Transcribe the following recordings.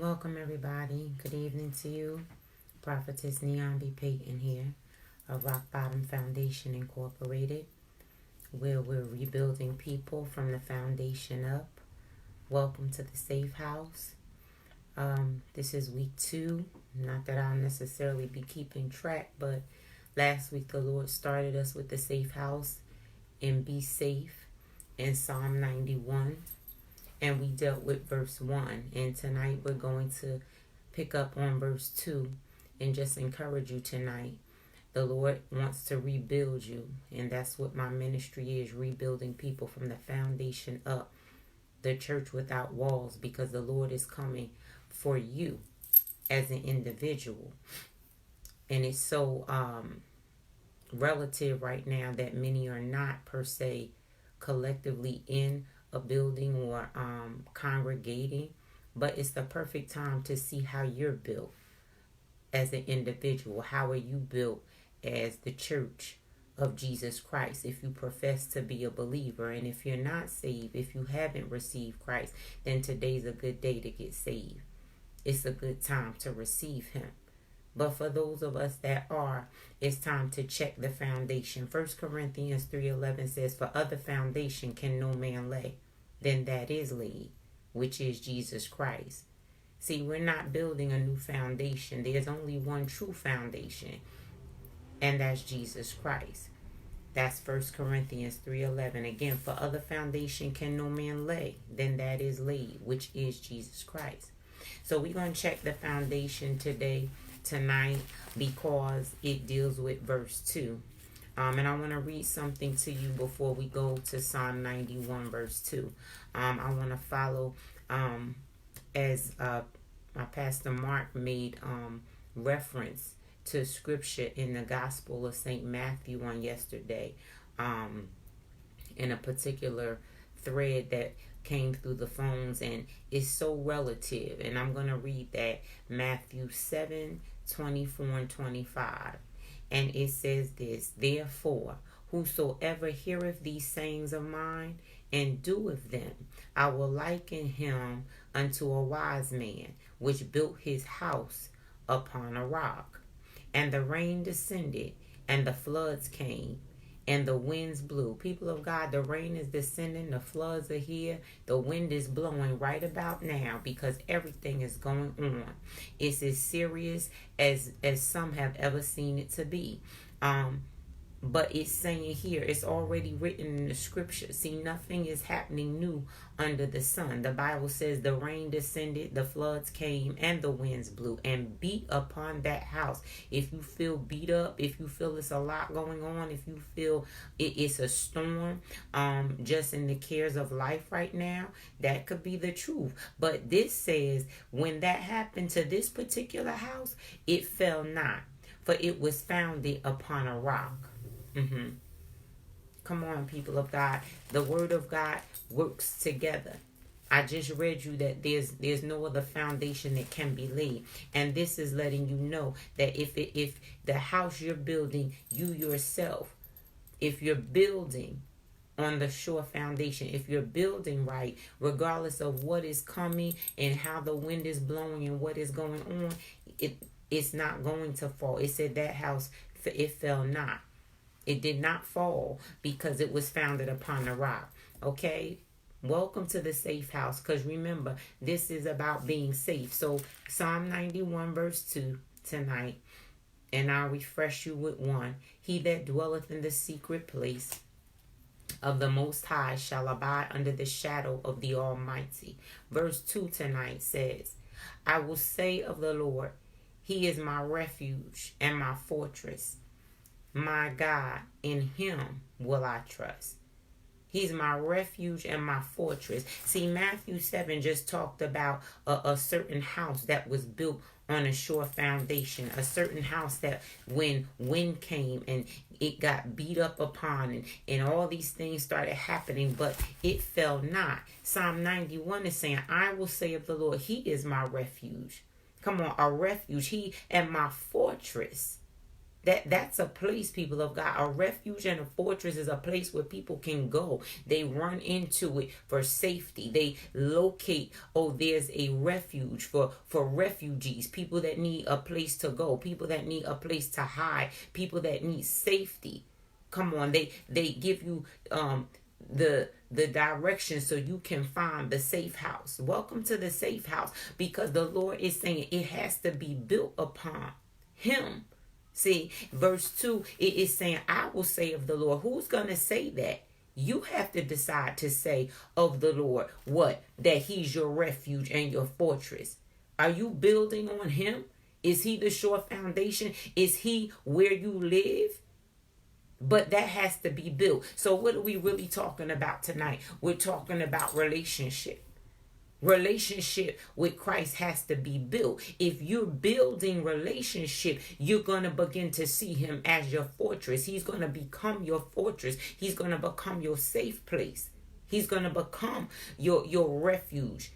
Welcome, everybody. Good evening to you. Prophetess Niambi, Payton here of Rock Bottom Foundation Incorporated, where we're rebuilding people from the foundation up. Welcome to the Safe House. This is week 2. Not that I'll necessarily be keeping track, but last week the Lord started us with the Safe House and Be Safe in Psalm 91. And we dealt with verse 1. And tonight we're going to pick up on verse 2 and just encourage you tonight. The Lord wants to rebuild you. And that's what my ministry is, rebuilding people from the foundation up. The church without walls, because the Lord is coming for you as an individual. And it's so relative right now that many are not per se collectively in a building or congregating, but it's the perfect time to see how you're built as an individual. How are you built as the church of Jesus Christ if you profess to be a believer? And if you're not saved, if you haven't received Christ, then today's a good day to get saved. It's a good time to receive him. But for those of us that are, it's time to check the foundation. 1 Corinthians 3:11 says, "For other foundation can no man lay than that is laid, which is Jesus Christ." See, we're not building a new foundation. There's only one true foundation, and that's Jesus Christ. That's 1 Corinthians 3:11. Again, for other foundation can no man lay than that is laid, which is Jesus Christ. So we're going to check the foundation tonight, because it deals with verse 2. And I want to read something to you before we go to Psalm 91, verse 2. I want to follow as my Pastor Mark made reference to scripture in the Gospel of St. Matthew on yesterday, in a particular thread that came through the phones, and it's so relative. And I'm going to read that, Matthew 7:24 and 25. And it says this: "Therefore, whosoever heareth these sayings of mine and doeth them, I will liken him unto a wise man, which built his house upon a rock. And the rain descended, and the floods came, and the winds blew." People of God, the rain is descending, the floods are here, the wind is blowing right about now, because everything is going on. It's as serious as some have ever seen it to be. But it's saying here, it's already written in the scripture. See, nothing is happening new under the sun. The Bible says the rain descended, the floods came, and the winds blew and beat upon that house. If you feel beat up, if you feel it's a lot going on, if you feel it's a storm, just in the cares of life right now, that could be the truth. But this says, when that happened to this particular house, it fell not, for it was founded upon a rock. Come on, people of God. The word of God works together. I just read you that there's no other foundation that can be laid. And this is letting you know that if the house you're building, you yourself, if you're building on the sure foundation, if you're building right, regardless of what is coming and how the wind is blowing and what is going on, it's not going to fall. It said that house, it fell not. It did not fall because it was founded upon a rock. Okay? Welcome to the safe house, because remember, this is about being safe. So Psalm 91 verse 2 tonight, and I'll refresh you with 1. "He that dwelleth in the secret place of the Most High shall abide under the shadow of the Almighty." Verse 2 tonight says, "I will say of the Lord, he is my refuge and my fortress. My God, in him will I trust." He's my refuge and my fortress. See, Matthew 7 just talked about a certain house that was built on a sure foundation. A certain house that when wind came and it got beat up upon and all these things started happening, but it fell not. Psalm 91 is saying, "I will say of the Lord, he is my refuge." Come on, a refuge. He and my fortress. That's a place, people of God. A refuge and a fortress is a place where people can go. They run into it for safety. They locate, oh, there's a refuge for refugees, people that need a place to go, people that need a place to hide, people that need safety. Come on, they give you the direction so you can find the safe house. Welcome to the safe house, because the Lord is saying it has to be built upon him. See, verse 2, it is saying, I will say of the Lord. Who's going to say that? You have to decide to say of the Lord what? That he's your refuge and your fortress. Are you building on him? Is he the sure foundation? Is he where you live? But that has to be built. So what are we really talking about tonight? We're talking about relationship. Relationship with Christ has to be built. If you're building relationship, you're going to begin to see him as your fortress. He's going to become your fortress. He's going to become your safe place. He's going to become your refuge,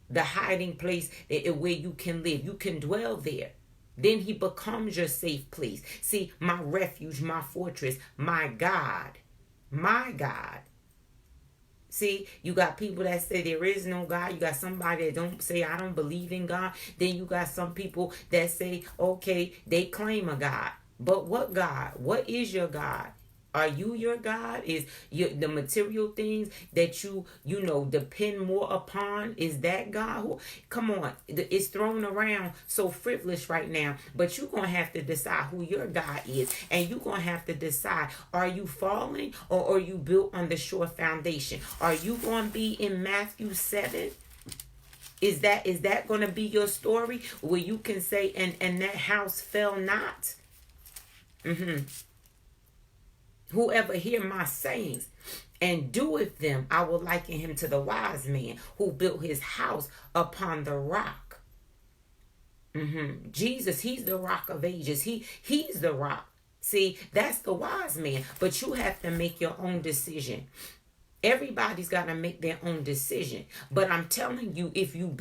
the hiding place where you can live. You can dwell there. Then he becomes your safe place. See, my refuge, my fortress, my God, my God. See, you got people that say there is no God. You got somebody that don't say, I don't believe in God. Then you got some people that say, okay, they claim a God. But what God? What is your God? Are you your God? Is the material things that you depend more upon? Is that God? Come on. It's thrown around so frivolous right now. But you're going to have to decide who your God is. And you're going to have to decide, are you falling or are you built on the sure foundation? Are you going to be in Matthew 7? Is that going to be your story where you can say, and that house fell not? Whoever hear my sayings and doeth them, I will liken him to the wise man who built his house upon the rock. Jesus, he's the rock of ages. He's the rock. See, that's the wise man. But you have to make your own decision. Everybody's got to make their own decision. But I'm telling you, if you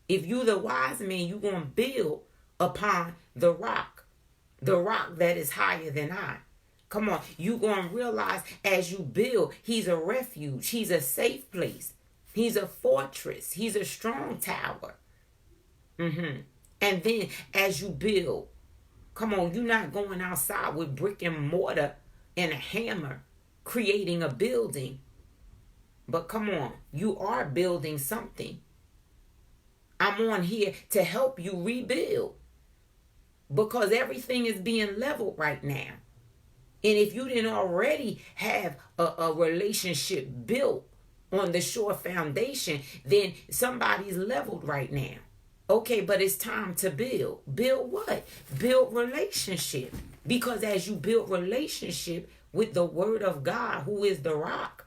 you're the wise man, you're going to build upon the rock that is higher than I. Come on, you're going to realize as you build, he's a refuge. He's a safe place. He's a fortress. He's a strong tower. And then as you build, come on, you're not going outside with brick and mortar and a hammer creating a building. But come on, you are building something. I'm on here to help you rebuild, because everything is being leveled right now. And if you didn't already have a relationship built on the sure foundation, then somebody's leveled right now. Okay, but it's time to build. Build what? Build relationship. Because as you build relationship with the word of God, who is the rock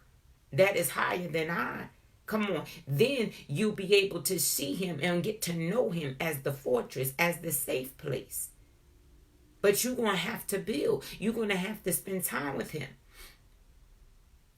that is higher than I, come on, then you'll be able to see him and get to know him as the fortress, as the safe place. But you're going to have to build. You're going to have to spend time with him.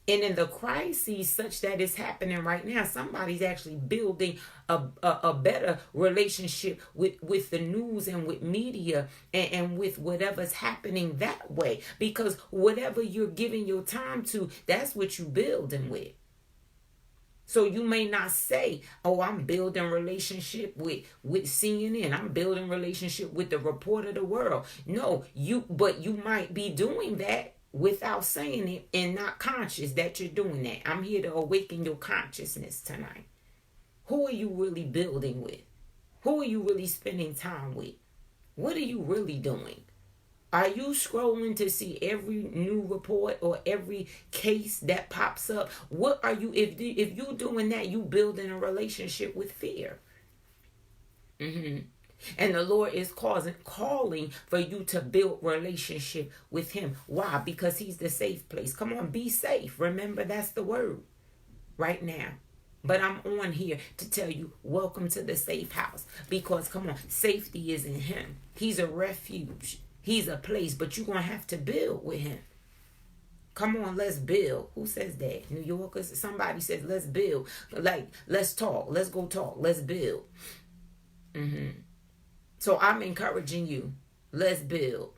And in the crises such that is happening right now, somebody's actually building a better relationship with the news and with media and with whatever's happening that way. Because whatever you're giving your time to, that's what you're building with. So you may not say, oh, I'm building relationship with CNN. I'm building relationship with the report of the world. No, but you might be doing that without saying it and not conscious that you're doing that. I'm here to awaken your consciousness tonight. Who are you really building with? Who are you really spending time with? What are you really doing? Are you scrolling to see every new report or every case that pops up? What are you, if you're doing that, you building a relationship with fear. And the Lord is calling for you to build relationship with him. Why? Because he's the safe place. Come on, be safe. Remember, that's the word right now. But I'm on here to tell you, welcome to the safe house. Because, come on, safety is in him. He's a refuge. He's a place, but you're going to have to build with him. Come on, let's build. Who says that? New Yorkers? Somebody says, let's build. Like, let's talk. Let's go talk. Let's build. So I'm encouraging you. Let's build.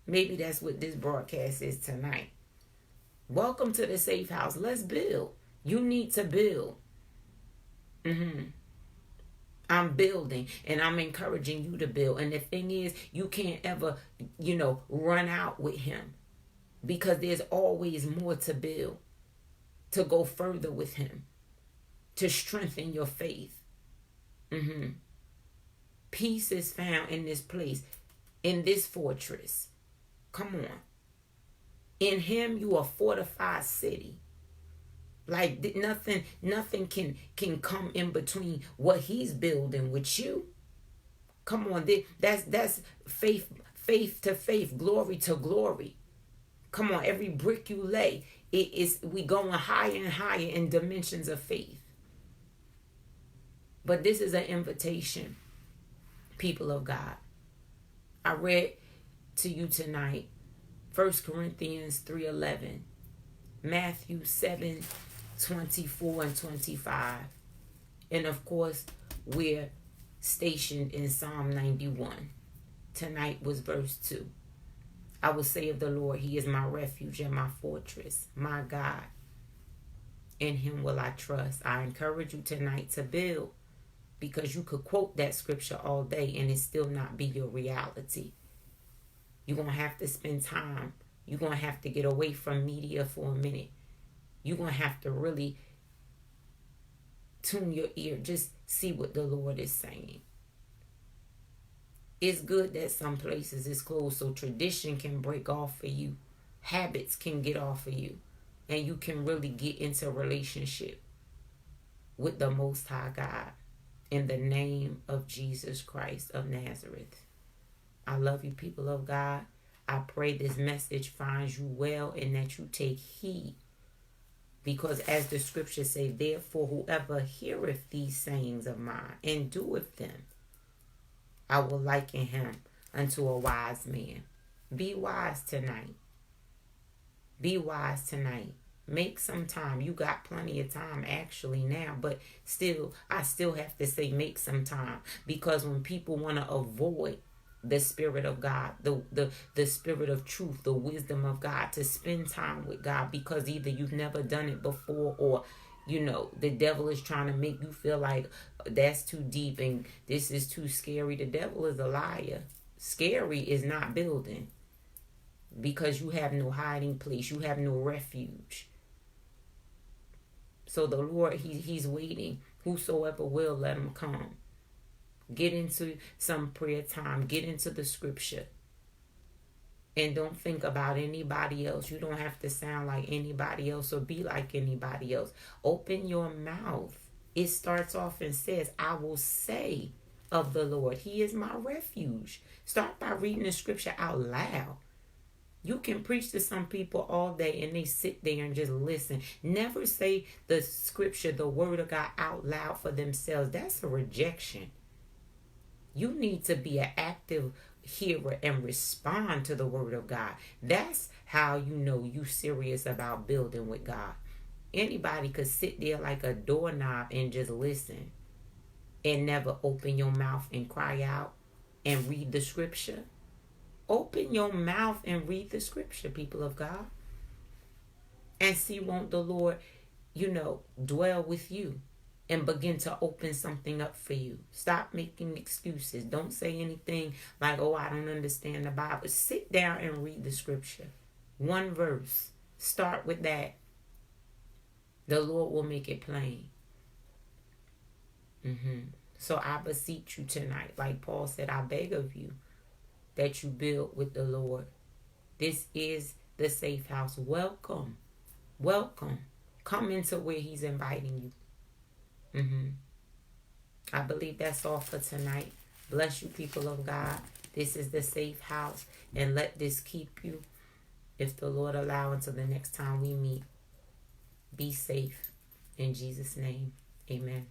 Maybe that's what this broadcast is tonight. Welcome to the safe house. Let's build. You need to build. I'm building and I'm encouraging you to build. And the thing is, you can't ever, run out with him, because there's always more to build, to go further with him, to strengthen your faith. Peace is found in this place, in this fortress. Come on. In him, you are a fortified city. Like nothing can come in between what he's building with you. Come on, that's faith to faith, glory to glory. Come on, every brick you lay, we going higher and higher in dimensions of faith. But this is an invitation, people of God. I read to you tonight 1 Corinthians 3:11, Matthew 7:24 and 25. And of course, we're stationed in Psalm 91. Tonight was verse 2. I will say of the Lord, he is my refuge and my fortress, my God. In him will I trust. I encourage you tonight to build, because you could quote that scripture all day and it still not be your reality. You're going to have to spend time. You're going to have to get away from media for a minute. You're going to have to really tune your ear. Just see what the Lord is saying. It's good that some places is closed so tradition can break off for you. Habits can get off of you. And you can really get into a relationship with the Most High God. In the name of Jesus Christ of Nazareth. I love you, people of God. I pray this message finds you well and that you take heed. Because as the scriptures say, therefore whoever heareth these sayings of mine and doeth them, I will liken him unto a wise man. Be wise tonight. Be wise tonight. Make some time. You got plenty of time actually now, but I still have to say make some time, because when people want to avoid the Spirit of God, the Spirit of truth, the wisdom of God, to spend time with God, because either you've never done it before, or the devil is trying to make you feel like that's too deep and this is too scary. The devil is a liar. Scary is not building, because you have no hiding place. You have no refuge. So the Lord, he's waiting. Whosoever will, let him come. Get into some prayer time. Get into the scripture. And don't think about anybody else. You don't have to sound like anybody else or be like anybody else. Open your mouth. It starts off and says, I will say of the Lord, he is my refuge. Start by reading the scripture out loud. You can preach to some people all day and they sit there and just listen. Never say the scripture, the word of God out loud for themselves. That's a rejection. You need to be an active hearer and respond to the word of God. That's how you know you serious about building with God. Anybody could sit there like a doorknob and just listen and never open your mouth and cry out and read the scripture. Open your mouth and read the scripture, people of God. And see, won't the Lord, dwell with you and begin to open something up for you. Stop making excuses. Don't say anything like, oh, I don't understand the Bible. Sit down and read the scripture. One verse. Start with that. The Lord will make it plain. So I beseech you tonight, like Paul said, I beg of you that you build with the Lord. This is the safe house. Welcome. Welcome. Come into where he's inviting you. I believe that's all for tonight. Bless you, people of God. This is the safe house. And let this keep you, if the Lord allow, until the next time we meet. Be safe. In Jesus' name, amen.